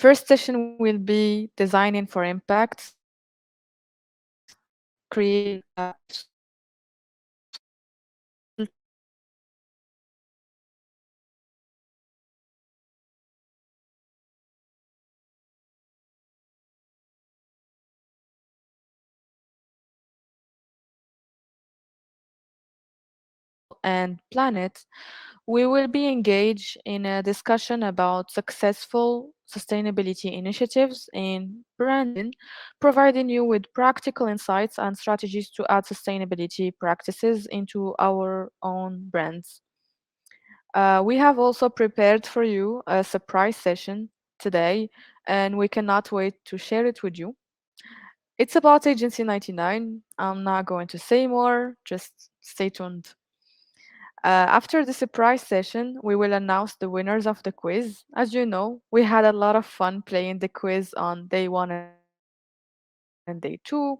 first session will be designing for impact, creating and planet, we will be engaged in a discussion about successful sustainability initiatives in branding, providing you with practical insights and strategies to add sustainability practices into our own brands. We have also prepared for you a surprise session today, and we cannot wait to share it with you. It's about Agency 99. I'm not going to say more, just stay tuned. After the surprise session, we will announce the winners of the quiz. As you know, we had a lot of fun playing the quiz on day one and day two.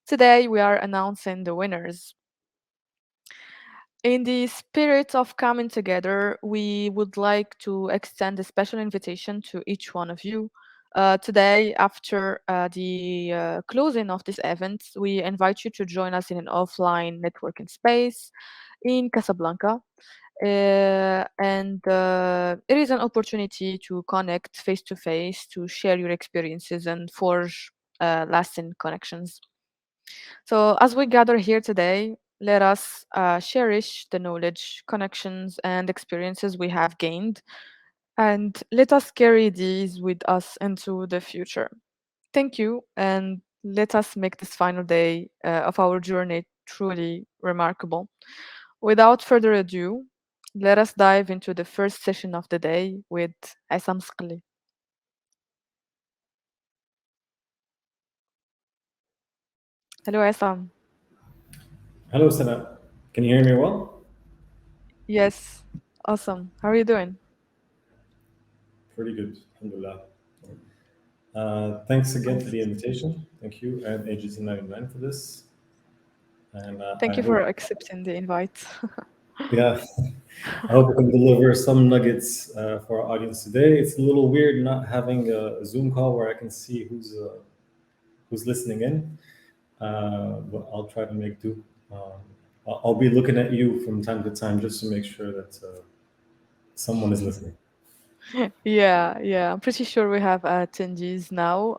Today, we are announcing the winners. In the spirit of coming together, we would like to extend a special invitation to each one of you. Today, after the closing of this event, we invite you to join us in an offline networking space in Casablanca. And it is an opportunity to connect face to face, to share your experiences and forge lasting connections. So, as we gather here today, let us cherish the knowledge, connections, and experiences we have gained, and let us carry these with us into the future. Thank you, and let us make this final day of our journey truly remarkable. Without further ado, let us dive into the first session of the day with Issam Skalli. Hello, Issam. Hello, Sana. Can you hear me well? Yes, awesome. How are you doing? Pretty good, alhamdulillah. Thanks again for Nice. the invitation. Thank you and Agency 99 for this. And I Thank you for hope, accepting the invite. yeah, I hope we can deliver some nuggets for our audience today. It's a little weird not having a Zoom call where I can see who's listening in, but I'll try to make do. Um, I'll be looking at you from time to time just to make sure that someone is listening. Yeah, yeah. I'm pretty sure we have attendees now.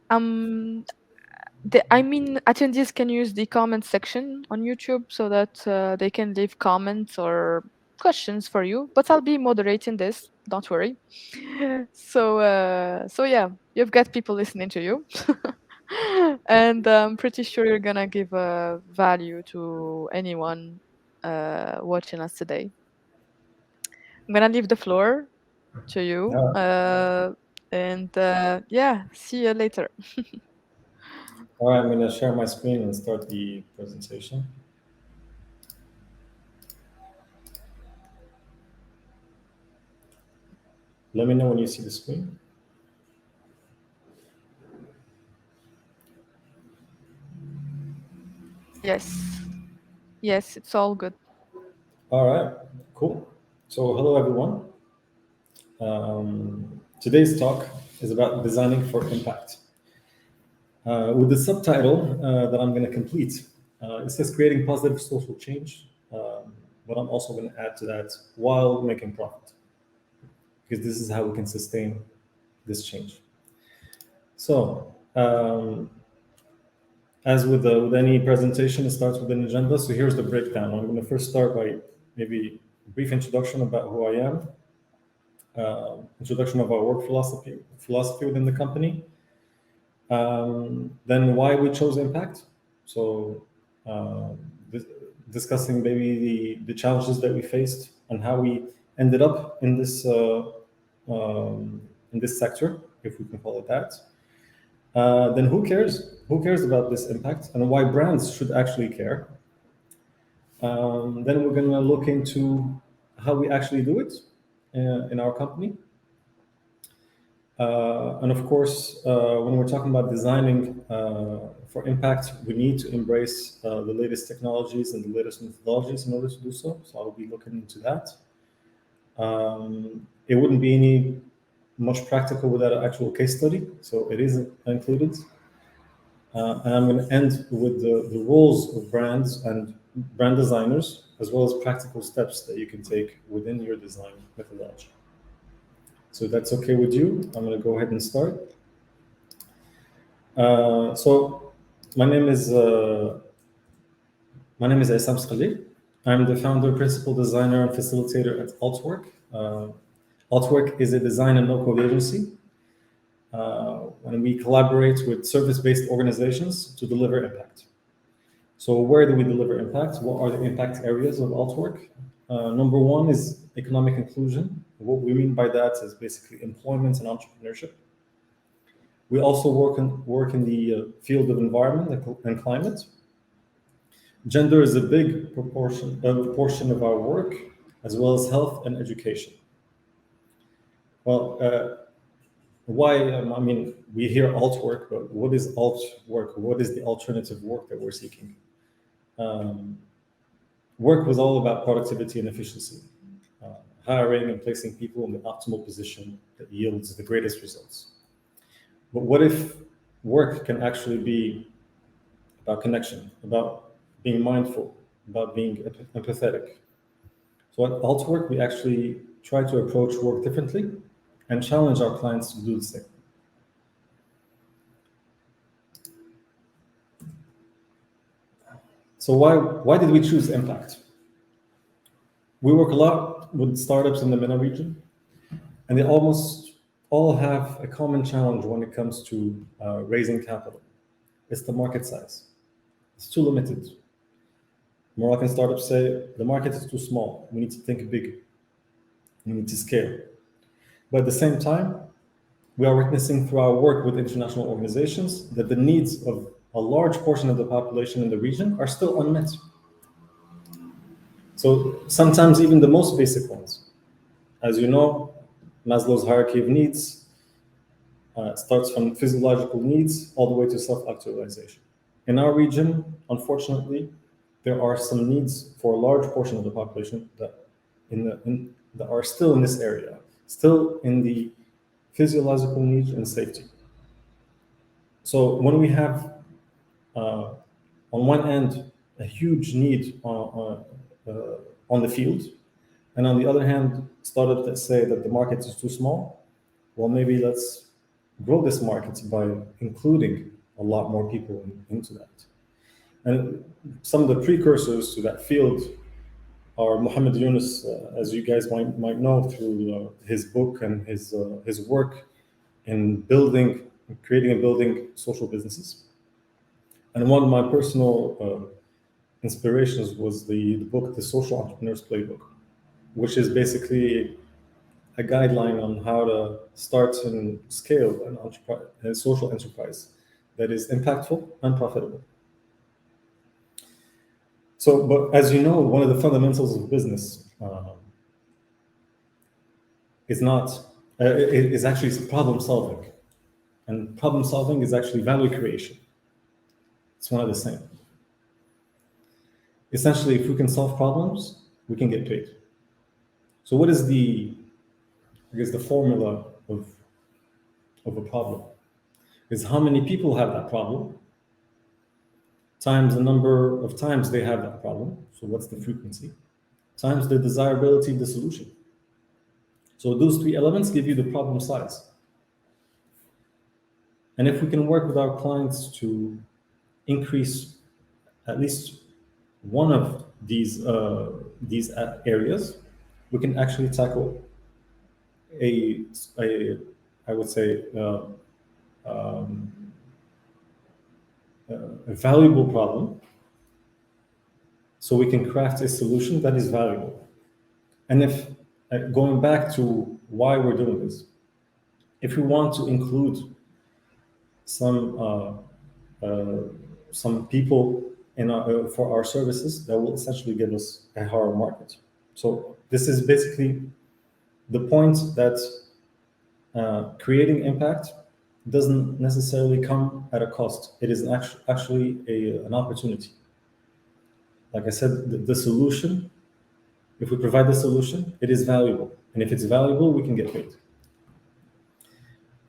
Um, I mean, attendees can use the comment section on YouTube so that they can leave comments or questions for you. But I'll be moderating this. Don't worry. So yeah, you've got people listening to you, and I'm pretty sure you're gonna give value to anyone watching us today. I'm gonna leave the floor to you, Uh, and yeah, see you later. all right, I'm going to share my screen and start the presentation. Let me know when you see the screen. Yes, yes, it's all good. All right, cool. So, hello everyone. Today's talk is about designing for impact. With the subtitle that I'm going to complete, it says creating positive social change, but I'm also going to add to that while making profit, because this is how we can sustain this change. So, as with any presentation, it starts with an agenda. So here's the breakdown. I'm going to first start by maybe a brief introduction about who I am, introduction of our work philosophy within the company, then why we chose impact. So um, dis- discussing maybe the challenges that we faced and how we ended up in this sector, if we can call it that. Then who cares? Who cares about this impact and why brands should actually care? Then we're going to look into how we actually do it in our company. And of course, when we're talking about designing for impact, we need to embrace the latest technologies and the latest methodologies in order to do so. So I'll be looking into that. It wouldn't be any much practical without an actual case study, so it is included. And I'm going to end with the roles of brands and brand designers, as well as practical steps that you can take within your design methodology. So that's okay with you, I'm going to go ahead and start. So my name is Issam Skalli. I'm the founder, principal designer, and facilitator at Altwork. Altwork is a design and no-code agency. When we collaborate with service-based organizations to deliver impact. So where do we deliver impact? What are the impact areas of Altwork? Number one is economic inclusion. What we mean by that is basically employment and entrepreneurship. We also work in the field of environment and climate. Gender is a big portion of our work, as well as health and education. Well, why? I mean, we hear alt work, but what is alt work? What is the alternative work that we're seeking? Work was all about productivity and efficiency, hiring and placing people in the optimal position that yields the greatest results. But what if work can actually be about connection, about being mindful, about being empathetic? So at Altwork, we actually try to approach work differently and challenge our clients to do the same. So why did we choose impact? We work a lot with startups in the MENA region, and they almost all have a common challenge when it comes to raising capital. It's the market size. It's too limited. Moroccan startups say the market is too small. We need to think big. We need to scale. But at the same time, we are witnessing through our work with international organizations that the needs of a large portion of the population in the region are still unmet. So sometimes even the most basic ones. As you know, Maslow's hierarchy of needs starts from physiological needs all the way to self-actualization. In our region, unfortunately, there are some needs for a large portion of the population that are still in this area, still in the physiological needs and safety. So when we have, on one end, a huge need on the field, and on the other hand, startups that say that the market is too small, well, maybe let's grow this market by including a lot more people into that. And some of the precursors to that field are Mohammed Yunus, as you guys might know through his book and his work in creating and building social businesses. And one of my personal inspirations was the book, The Social Entrepreneur's Playbook, which is basically a guideline on how to start and scale a social enterprise that is impactful and profitable. So, but as you know, one of the fundamentals of business is actually problem solving, and problem solving is actually value creation. It's one of the same. Essentially, if we can solve problems, we can get paid. So, what is the formula of a problem? Is how many people have that problem times the number of times they have that problem. So what's the frequency? Times the desirability of the solution. So those three elements give you the problem size. And if we can work with our clients to increase at least one of these areas, we can actually tackle a valuable problem, so we can craft a solution that is valuable. And if going back to why we're doing this, if we want to include some people for our services, that will essentially give us a higher market. So this is basically the point that creating impact doesn't necessarily come at a cost. It is actually an opportunity. Like I said, the solution, if we provide the solution, it is valuable. And if it's valuable, we can get paid.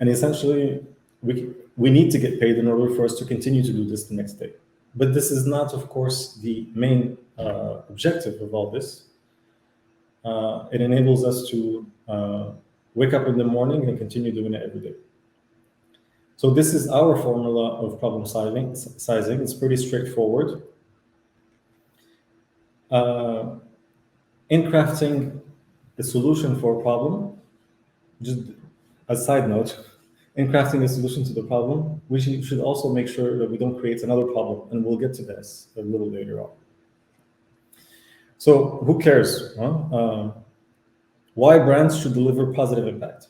And essentially, we need to get paid in order for us to continue to do this the next day. But this is not, of course, the main objective of all this. It enables us to wake up in the morning and continue doing it every day. So this is our formula of problem sizing. It's pretty straightforward. In crafting a solution for a problem, just a side note, in crafting a solution to the problem, we should also make sure that we don't create another problem, and we'll get to this a little later on. So who cares? Huh? Why brands should deliver positive impact?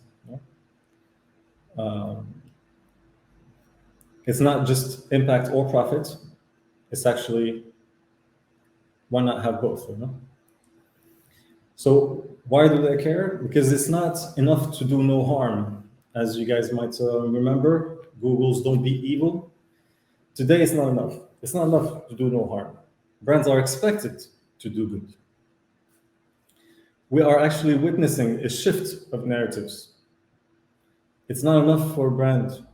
It's not just impact or profit. It's actually, why not have both? You know? So why do they care? Because it's not enough to do no harm. As you guys might remember, Google's "Don't be evil." Today, it's not enough. It's not enough to do no harm. Brands are expected to do good. We are actually witnessing a shift of narratives. It's not enough for a brand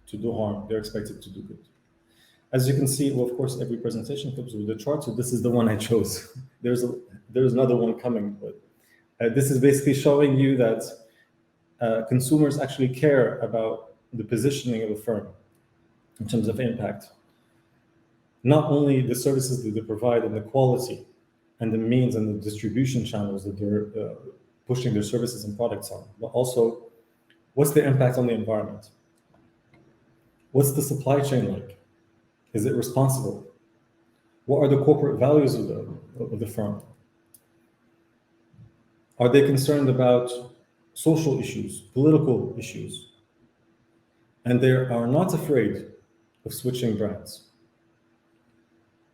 to do harm. They're expected to do good. As you can see, well, of course, every presentation comes with a chart, so this is the one I chose. There's another one coming, but this is basically showing you that consumers actually care about the positioning of a firm in terms of impact. Not only the services that they provide and the quality and the means and the distribution channels that they're pushing their services and products on, but also what's the impact on the environment? What's the supply chain like? Is it responsible? What are the corporate values of the firm? Are they concerned about social issues, political issues? And they are not afraid of switching brands.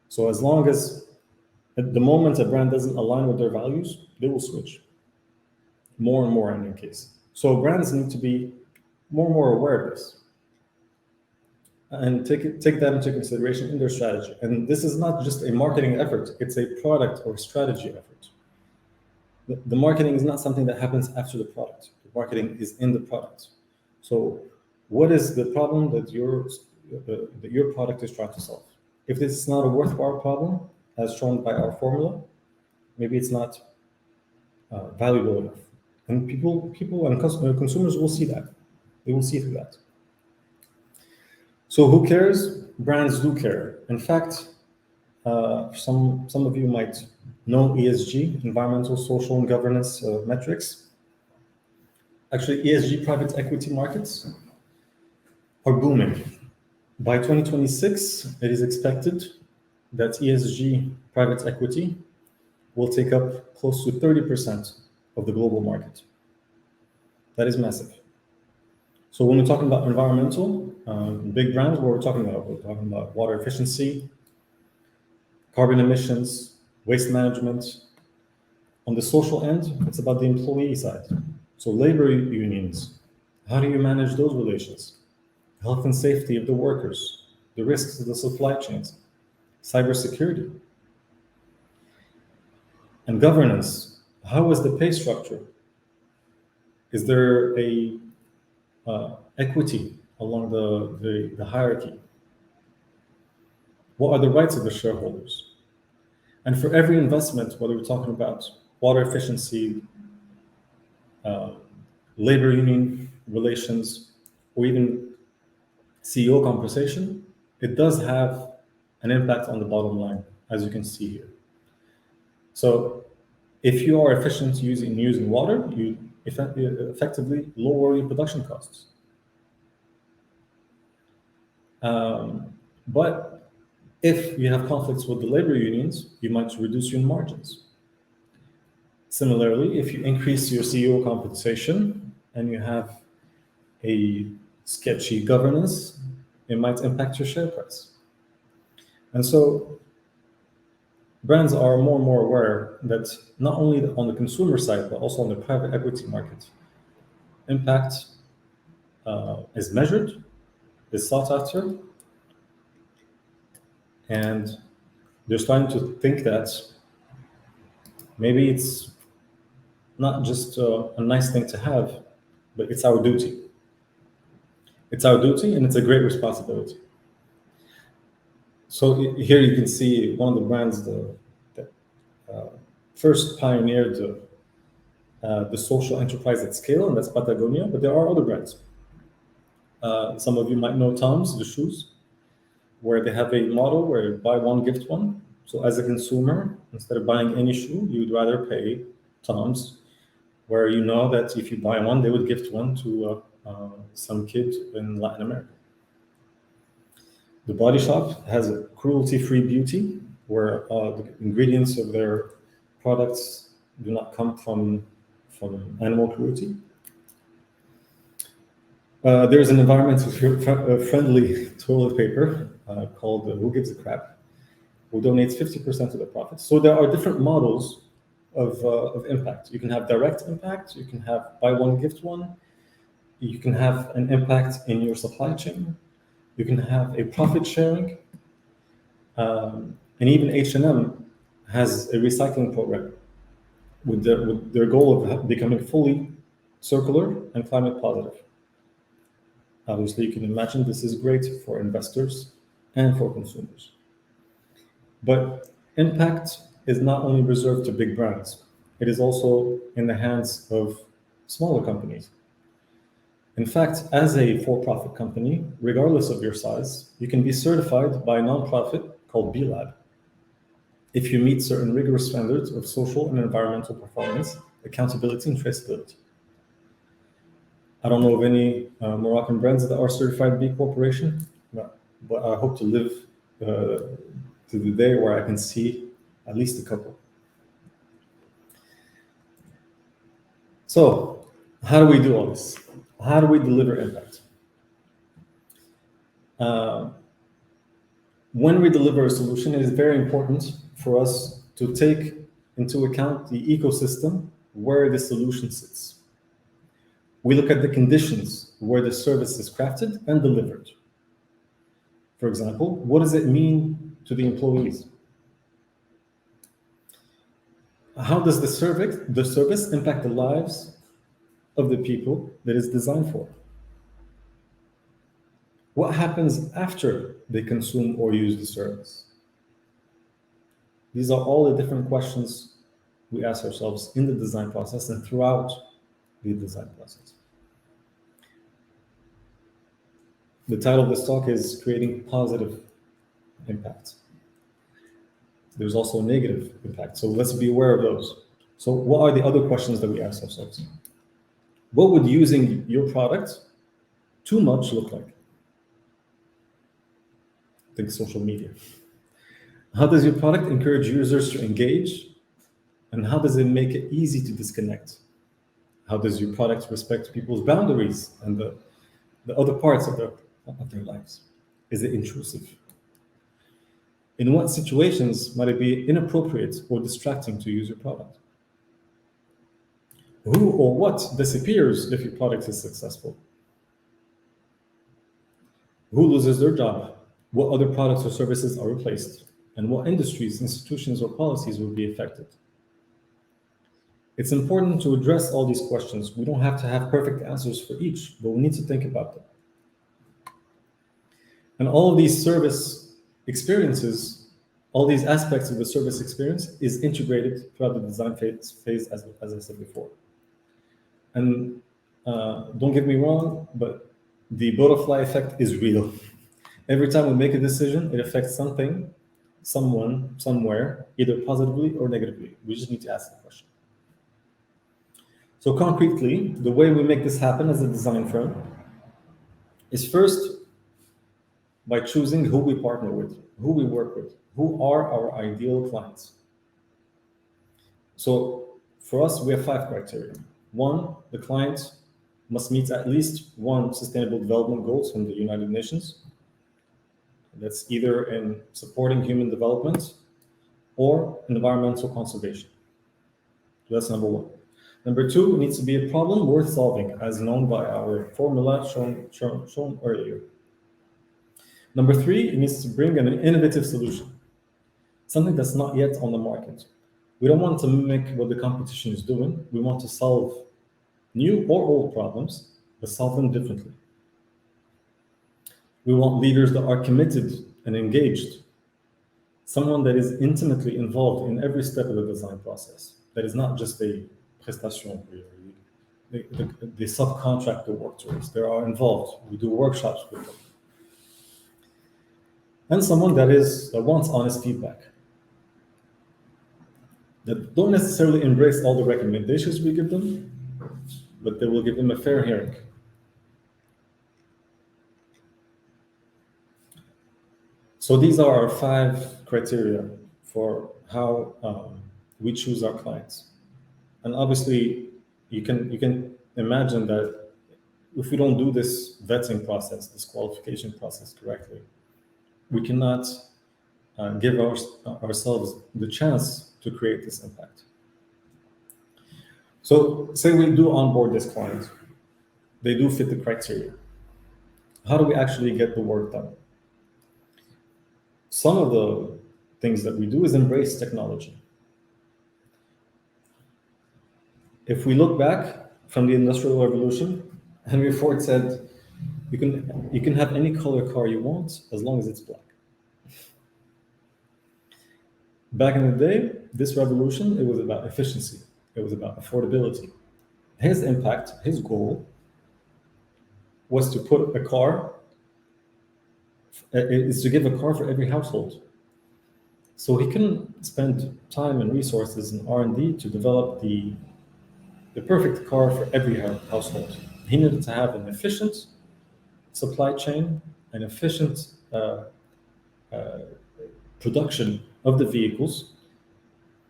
So as long as, at the moment a brand doesn't align with their values, they will switch. More and more in your case. So brands need to be more and more aware of this and take that into consideration in their strategy. And this is not just a marketing effort, it's a product or strategy effort. The marketing is not something that happens after the product. The marketing is in the product. So what is the problem that your product is trying to solve? If this is not a worthwhile problem, as shown by our formula, maybe it's not valuable enough. And people and consumers will see that. They will see through that. So who cares? Brands do care. In fact, some of you might know ESG, environmental, social, and governance metrics. Actually, ESG private equity markets are booming. By 2026, it is expected that ESG private equity will take up close to 30% of the global market. That is massive. So when we're talking about environmental, big brands, what we're talking about? We're talking about water efficiency, carbon emissions, waste management. On the social end, it's about the employee side. So labor unions, how do you manage those relations? Health and safety of the workers, the risks of the supply chains, cybersecurity. And governance, how is the pay structure? Is there a equity along the hierarchy? What are the rights of the shareholders? And for every investment, whether we're talking about water efficiency, labor union relations, or even CEO compensation, it does have an impact on the bottom line, as you can see here. So if you are efficient using water, you effectively lower your production costs. But if you have conflicts with the labor unions, you might reduce your margins. Similarly, if you increase your CEO compensation and you have a sketchy governance, it might impact your share price. And so brands are more and more aware that not only on the consumer side, but also on the private equity market, impact is measured, is sought after, and they're starting to think that maybe it's not just a nice thing to have, but it's our duty. It's our duty and it's a great responsibility. So here you can see one of the brands that first pioneered the social enterprise at scale, and that's Patagonia, but there are other brands. Some of you might know Tom's, the shoes, where they have a model where buy one, gift one. So as a consumer, instead of buying any shoe, you'd rather pay Tom's, where you know that if you buy one, they would gift one to some kid in Latin America. The Body Shop has a cruelty-free beauty, where the ingredients of their products do not come from animal cruelty. There's an environmentally friendly toilet paper called Who Gives a Crap, who donates 50% of the profits. So there are different models of impact. You can have direct impact, you can have buy one, gift one, you can have an impact in your supply chain, you can have a profit sharing, and even H&M has a recycling program with their goal of becoming fully circular and climate positive. Obviously, you can imagine this is great for investors and for consumers. But impact is not only reserved to big brands, it is also in the hands of smaller companies. In fact, as a for-profit company, regardless of your size, you can be certified by a nonprofit called B-Lab if you meet certain rigorous standards of social and environmental performance, accountability, and traceability. I don't know of any Moroccan brands that are certified B Corporation, but I hope to live to the day where I can see at least a couple. So, how do we do all this? How do we deliver impact? When we deliver a solution, it is very important for us to take into account the ecosystem where the solution sits. We look at the conditions where the service is crafted and delivered. For example, what does it mean to the employees? How does the service impact the lives of the people that it's designed for? What happens after they consume or use the service? These are all the different questions we ask ourselves in the design process and throughout the design process. The title of this talk is Creating Positive Impact. There's also negative impact, so let's be aware of those. So what are the other questions that we ask ourselves? What would using your product too much look like? Think social media. How does your product encourage users to engage? And how does it make it easy to disconnect? How does your product respect people's boundaries and the other parts of their lives? Is it intrusive? In what situations might it be inappropriate or distracting to use your product? Who or what disappears if your product is successful? Who loses their job? What other products or services are replaced? And what industries, institutions, or policies will be affected? It's important to address all these questions. We don't have to have perfect answers for each, but we need to think about them. And all of these service experiences, all these aspects of the service experience is integrated throughout the design phase as I said before. And don't get me wrong, but the butterfly effect is real. Every time we make a decision, it affects something, someone, somewhere, either positively or negatively. We just need to ask the question. So concretely, the way we make this happen as a design firm is first by choosing who we partner with, who we work with, who are our ideal clients. So for us, we have 5 criteria. 1, the client must meet at least 1 sustainable development goals from the United Nations. That's either in supporting human development or environmental conservation. So that's number 1. Number 2, it needs to be a problem worth solving, as known by our formula shown earlier. Number 3, it needs to bring an innovative solution, something that's not yet on the market. We don't want to mimic what the competition is doing. We want to solve new or old problems, but solve them differently. We want leaders that are committed and engaged, someone that is intimately involved in every step of the design process, that is not just a prestation. They subcontract the work to us. They are involved. We do workshops with them. And someone that wants honest feedback, that don't necessarily embrace all the recommendations we give them, but they will give them a fair hearing. So these are our 5 criteria for how we choose our clients. And obviously, you can imagine that if we don't do this vetting process, this qualification process correctly, we cannot give ourselves the chance to create this impact. So say we do onboard this client, they do fit the criteria. How do we actually get the work done? Some of the things that we do is embrace technology. If we look back from the Industrial Revolution, Henry Ford said, you can have any color car you want as long as it's black. Back in the day, this revolution, it was about efficiency. It was about affordability. His impact, his goal, was to put a car, is to give a car for every household. So he can spend time and resources in R&D to develop the perfect car for every household. He needed to have an efficient supply chain, an efficient production of the vehicles,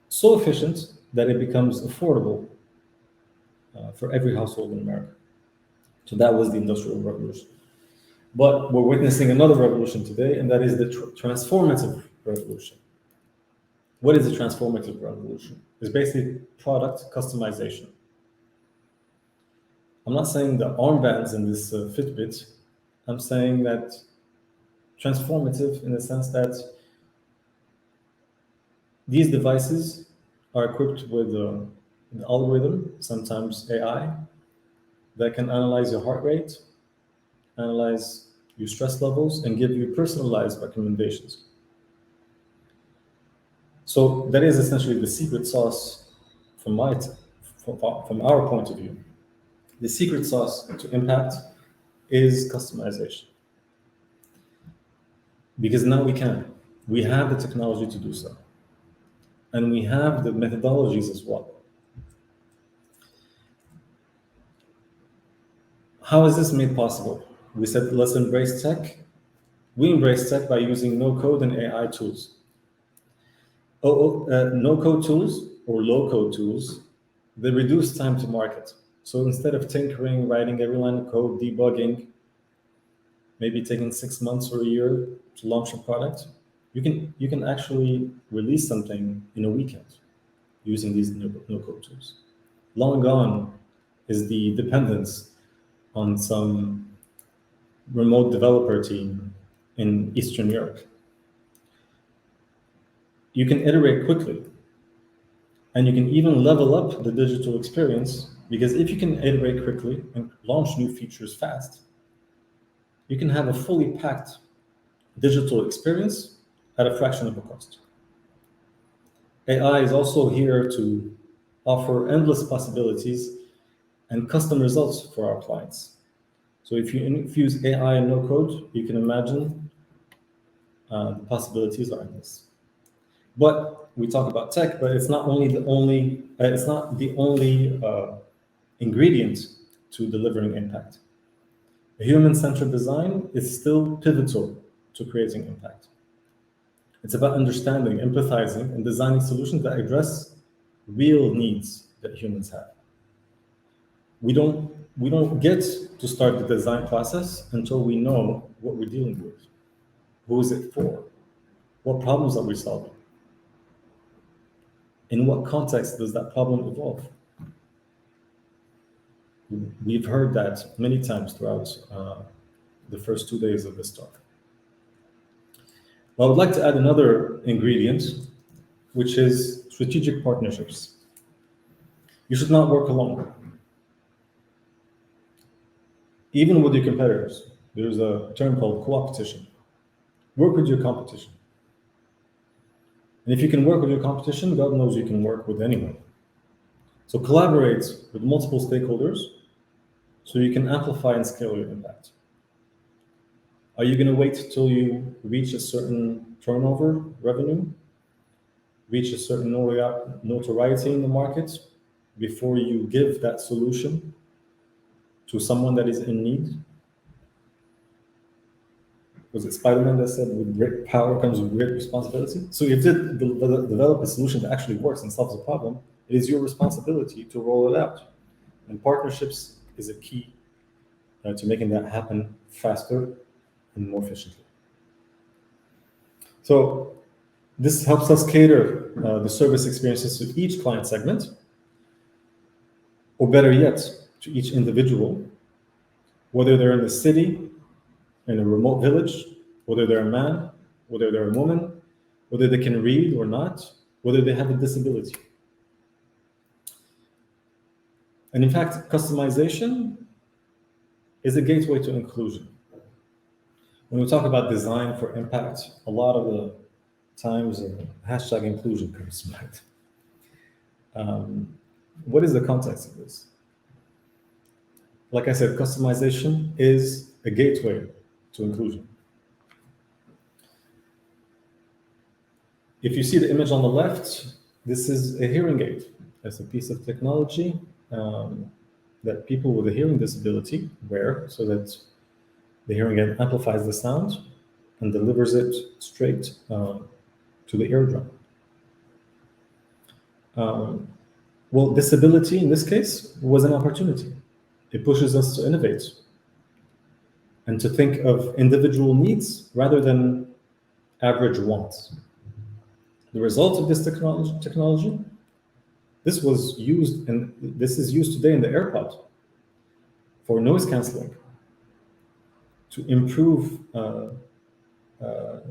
so efficient that it becomes affordable for every household in America. So that was the Industrial Revolution. But we're witnessing another revolution today, and that is the transformative revolution. What is a transformative revolution? It's basically product customization. I'm not saying the armbands in this Fitbit. I'm saying that transformative in the sense that these devices are equipped with an algorithm, sometimes AI, that can analyze your heart rate, analyze your stress levels, and give you personalized recommendations. So that is essentially the secret sauce from our point of view. The secret sauce to impact is customization. Because now we have the technology to do so. And we have the methodologies as well. How is this made possible? We said, let's embrace tech. We embrace tech by using no-code and AI tools. No-code tools or low-code tools, they reduce time to market. So instead of tinkering, writing every line of code, debugging, maybe taking 6 months or a year to launch a product, you can actually release something in a weekend using these no-code tools. Long gone is the dependence on some remote developer team in Eastern Europe. You can iterate quickly, and you can even level up the digital experience, because if you can iterate quickly and launch new features fast, you can have a fully packed digital experience at a fraction of the cost. AI is also here to offer endless possibilities and custom results for our clients. So if you infuse AI and no code, you can imagine the possibilities are endless. But we talk about tech, but it's not the only ingredient to delivering impact. A human-centered design is still pivotal to creating impact. It's about understanding, empathizing, and designing solutions that address real needs that humans have. We don't get to start the design process until we know what we're dealing with. Who is it for? What problems are we solving? In what context does that problem evolve? We've heard that many times throughout the first 2 days of this talk. Well, I would like to add another ingredient, which is strategic partnerships. You should not work alone, even with your competitors. there's a term called co-opetition. Work with your competition. And if you can work with your competition, God knows you can work with anyone. So collaborate with multiple stakeholders so you can amplify and scale your impact. Are you going to wait till you reach a certain turnover revenue, reach a certain notoriety in the market before you give that solution to someone that is in need? Was it Spider-Man that said, with great power comes with great responsibility? So if you develop a solution that actually works and solves a problem, it is your responsibility to roll it out. And partnerships is a key to making that happen faster and more efficiently. So this helps us cater the service experiences to each client segment, or better yet, to each individual, whether they're in the city, in a remote village, whether they're a man, whether they're a woman, whether they can read or not, whether they have a disability. And in fact, customization is a gateway to inclusion. When we talk about design for impact, a lot of the times hashtag inclusion comes to mind. What is the context of this? Like I said, customization is a gateway to inclusion. If you see the image on the left, this is a hearing aid. It's a piece of technology that people with a hearing disability wear so that the hearing aid amplifies the sound and delivers it straight to the eardrum. Well, disability in this case was an opportunity. It pushes us to innovate and to think of individual needs rather than average wants. The result of this technology, this was used, and this is used today in the AirPod for noise canceling to improve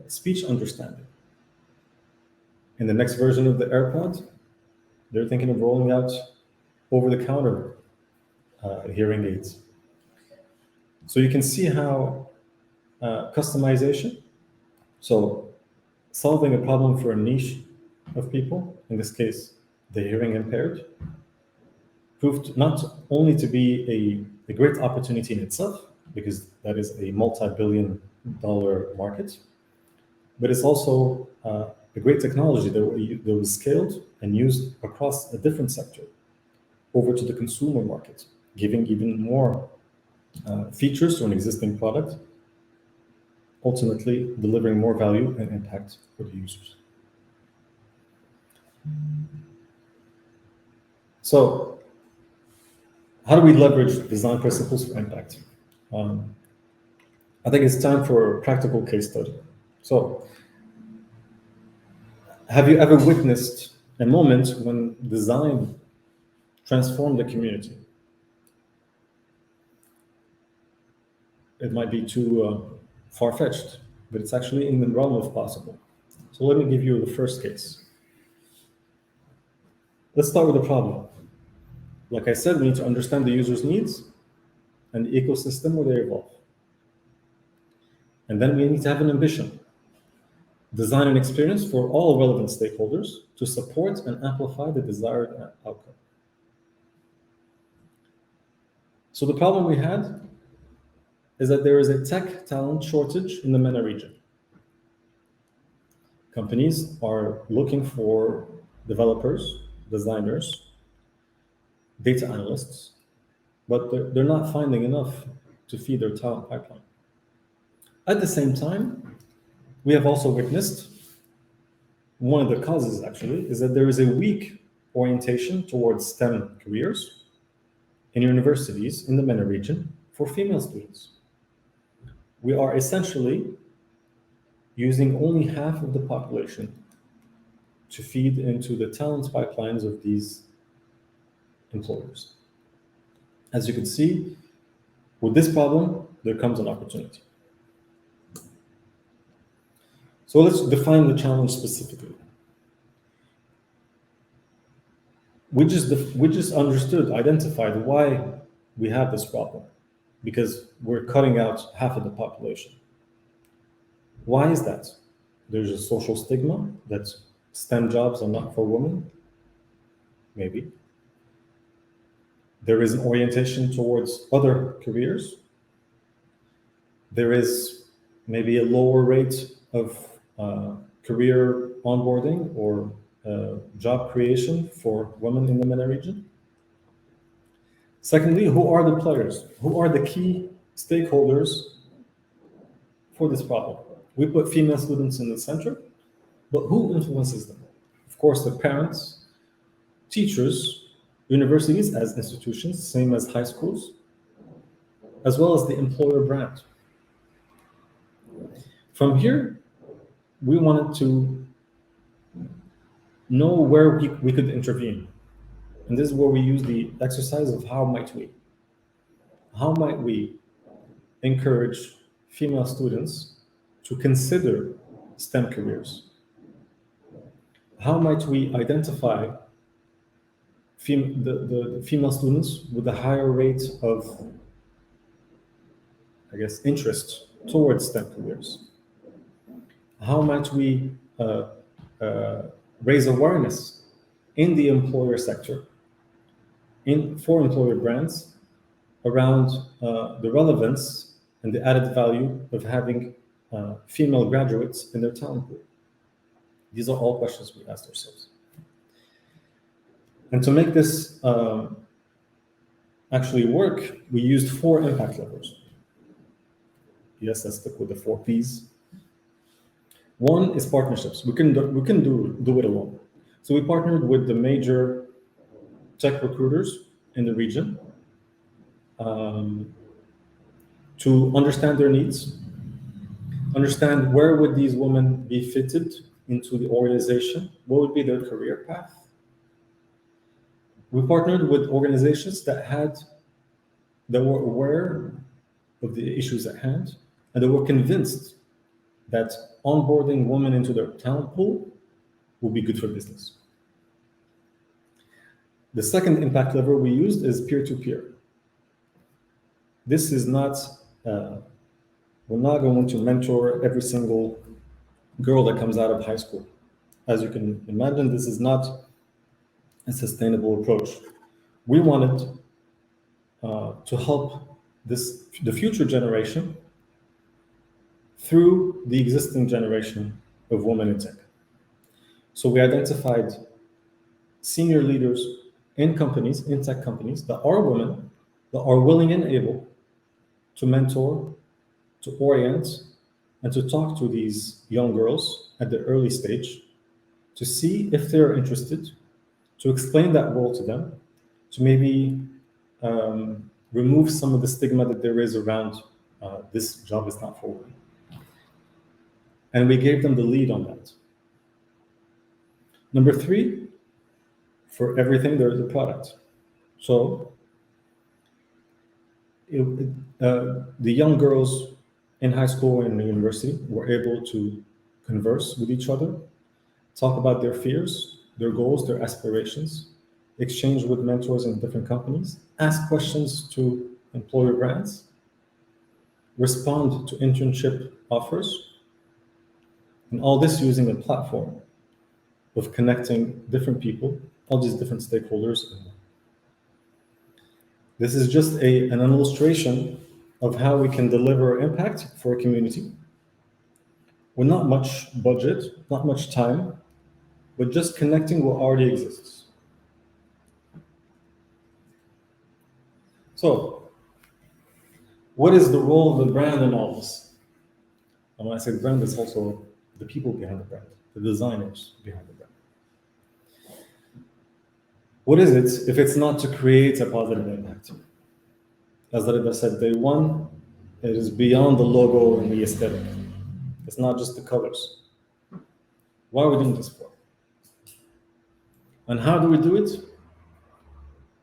speech understanding. In the next version of the AirPod, they're thinking of rolling out over-the-counter hearing aids. So you can see how customization, so solving a problem for a niche of people, in this case, the hearing impaired, proved not only to be a great opportunity in itself, because that is a multi-billion-dollar market, but it's also a great technology that was scaled and used across a different sector over to the consumer market, giving even more features to an existing product, ultimately delivering more value and impact for the users. So, how do we leverage design principles for impact? I think it's time for a practical case study. So, have you ever witnessed a moment when design transformed the community? It might be too far-fetched, but it's actually in the realm of possible. So let me give you the first case. Let's start with the problem. Like I said, we need to understand the user's needs and the ecosystem where they evolve. And then we need to have an ambition. Design an experience for all relevant stakeholders to support and amplify the desired outcome. So the problem we had is that there is a tech talent shortage in the MENA region. Companies are looking for developers, designers, data analysts, but they're not finding enough to feed their talent pipeline. At the same time, we have also witnessed one of the causes actually is that there is a weak orientation towards STEM careers in universities in the MENA region for female students. We are essentially using only half of the population to feed into the talent pipelines of these employers. As you can see, with this problem, there comes an opportunity. So let's define the challenge specifically. We just understood, identified why we have this problem. because we're cutting out half of the population. Why is that? There's a social stigma that STEM jobs are not for women, maybe. There is an orientation towards other careers. There is maybe a lower rate of career onboarding or job creation for women in the MENA region. Secondly, who are the players? Who are the key stakeholders for this problem? We put female students in the center, but who influences them? Of course, the parents, teachers, universities as institutions, same as high schools, as well as the employer brand. From here, we wanted to know where we could intervene. And this is where we use the exercise of how might we? How might we encourage female students to consider STEM careers? How might we identify the female students with a higher rate of, I guess, interest towards STEM careers? How might we raise awareness in the employer sector, for employer brands, around the relevance and the added value of having female graduates in their talent pool? These are all questions we asked ourselves. And to make this actually work, we used 4 impact levers. Yes, let's stick with the 4 Ps. One is partnerships. We can do it alone. So we partnered with the major tech recruiters in the region to understand their needs, understand where would these women be fitted into the organization, what would be their career path. We partnered with organizations that were aware of the issues at hand, and they were convinced that onboarding women into their talent pool will be good for business. The second impact lever we used is peer-to-peer. This is not, we're not going to mentor every single girl that comes out of high school. As you can imagine, this is not a sustainable approach. We wanted to help the future generation through the existing generation of women in tech. So we identified senior leaders in companies, in tech companies, that are women, that are willing and able to mentor, to orient, and to talk to these young girls at the early stage, to see if they're interested, to explain that role to them, to maybe remove some of the stigma that there is around this job is not for women. And we gave them the lead on that. Number 3, for everything, there is a product. So the young girls in high school and in university were able to converse with each other, talk about their fears, their goals, their aspirations, exchange with mentors in different companies, ask questions to employer brands, respond to internship offers, and all this using a platform of connecting different people, all these different stakeholders. This is just an illustration of how we can deliver impact for a community with not much budget, not much time, but just connecting what already exists. So, what is the role of the brand in all this? And when I say brand, it's also the people behind the brand, the designers behind the brand. What is it if it's not to create a positive impact? As Rida said, day one, it is beyond the logo and the aesthetic. It's not just the colors. Why are we doing this for? And how do we do it?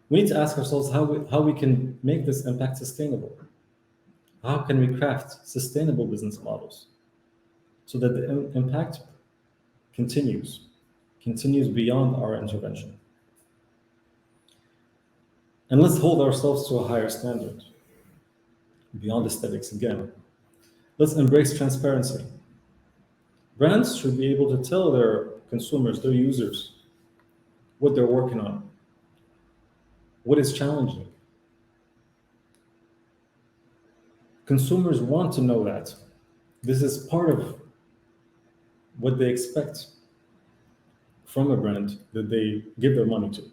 We need to ask ourselves how we can make this impact sustainable. How can we craft sustainable business models so that the impact continues beyond our intervention? And let's hold ourselves to a higher standard. beyond aesthetics again. Let's embrace transparency. Brands should be able to tell their consumers, their users, what they're working on, what is challenging. Consumers want to know that. This is part of what they expect from a brand that they give their money to.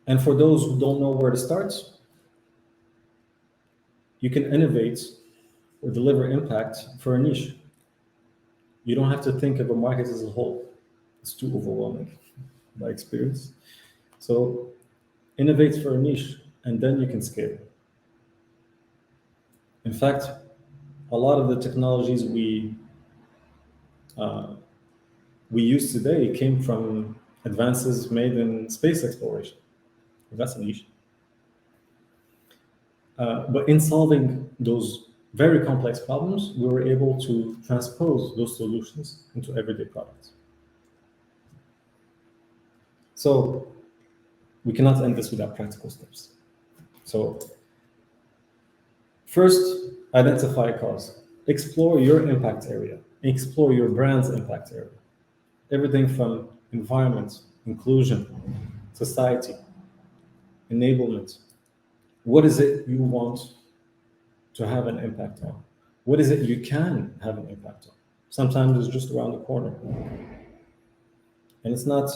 And for those who don't know where to start, you can innovate or deliver impact for a niche. You don't have to think of a market as a whole. It's too overwhelming by experience. So innovate for a niche and then you can scale. In fact, a lot of the technologies uh, we use today came from advances made in space exploration. That's a niche. But in solving those very complex problems, we were able to transpose those solutions into everyday products. So we cannot end this without practical steps. So first, identify a cause. Explore your impact area. Explore your brand's impact area. Everything from environment, inclusion, society, enablement. What is it you want to have an impact on? What is it you can have an impact on? Sometimes it's just around the corner. And it's not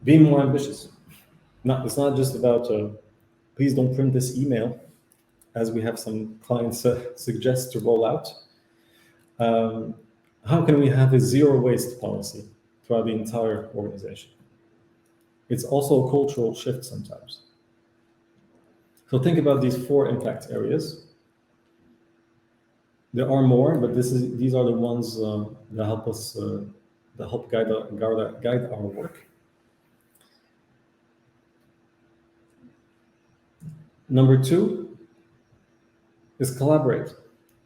being more ambitious. It's not just about please don't print this email, as we have some clients suggest to roll out. How can we have a zero waste policy throughout the entire organization? It's also a cultural shift sometimes. So think about these 4 impact areas. There are more, but these are the ones that help us, that help guide our work. Number 2 is collaborate.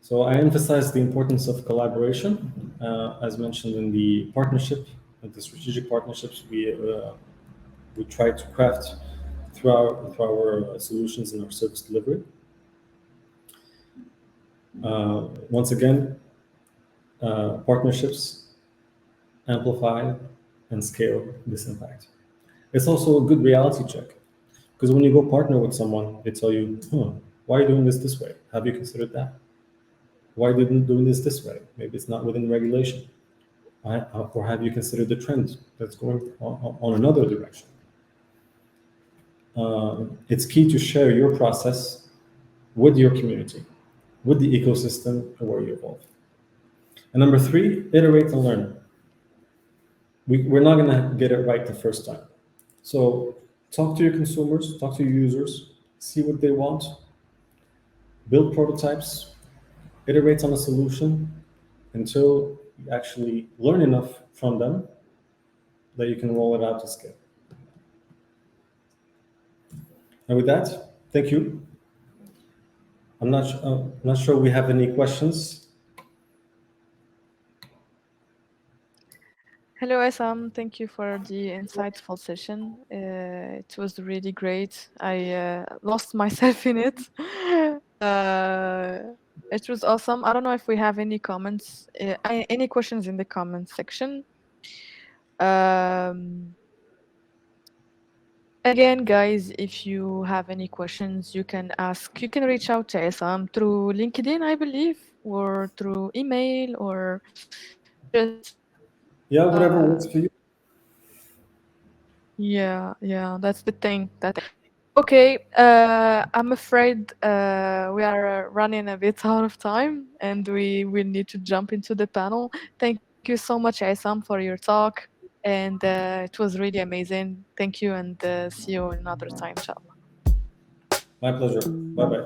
So I emphasize the importance of collaboration, as mentioned in the partnership, the strategic partnerships we try to craft through our solutions and our service delivery. Once again, partnerships amplify and scale this impact. It's also a good reality check, because when you go partner with someone, they tell you, why are you doing this way? Have you considered that? Why are you doing this way? Maybe it's not within regulation. Or have you considered the trend that's going on another direction? It's key to share your process with your community, with the ecosystem where you evolve. And number 3, iterate and learn. We're not going to get it right the first time. So talk to your consumers, talk to your users, see what they want, build prototypes, iterate on a solution until you actually learn enough from them that you can roll it out to scale. And with that, thank you. I'm not sure we have any questions. Hello, Issam. Thank you for the insightful session. It was really great. I lost myself in it. It was awesome. I don't know if we have any comments, any questions in the comment section. Again, guys, if you have any questions, you can ask. You can reach out to Issam through LinkedIn, I believe, or through email, or just Yeah, whatever works for you. yeah, that's the thing. Okay, I'm afraid we are running a bit out of time, and we will need to jump into the panel. Thank you so much, Issam, for your talk, and it was really amazing. Thank you, and see you another time, inshallah. My pleasure. Bye-bye.